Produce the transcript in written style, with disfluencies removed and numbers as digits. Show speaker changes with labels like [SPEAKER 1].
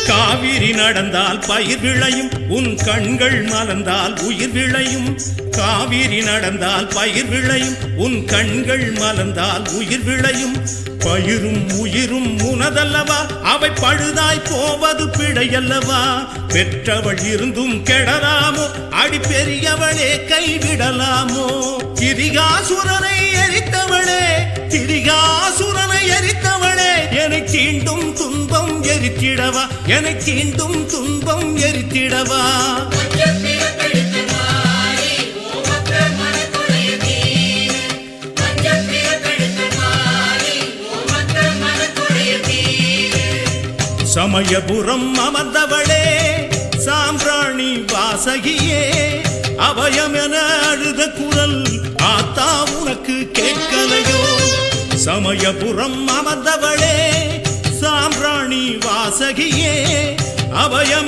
[SPEAKER 1] காவிரி நடந்தால் பயிர் விளையும், உன் கண்கள் மலர்ந்தால் உயிர் விளையும். காவிரி நடந்தால் பயிர் விளையும், உன் கண்கள் மலர்ந்தால் உயிர் விளையும். பயிரும் உயிரும் உனதல்லவா, அவை பழுதாய் போவது பிழையல்லவா. பெற்றவள் இருந்தும் கெடலாமோ, அடி பெரியவளே கைவிடலாமோ. திரிகாசுரனை எரித்தவளே, திரிகாசுரனை எரித்தவளே, எனக்கு தீண்டும் துன்பம் எரித்திடவா, எனக்கு தீண்டும் துன்பம் எரித்திடவா. சமயபுரம் அமர்ந்தவளே, சாம்பிராணி வாசகியே, அபயம் என அழுத குரல் ஆத்தா உனக்கு கேட்கலையோ. சமயபுரம் அமர்ந்தவளே, சாம்பிராணி வாசகியே, அபயம்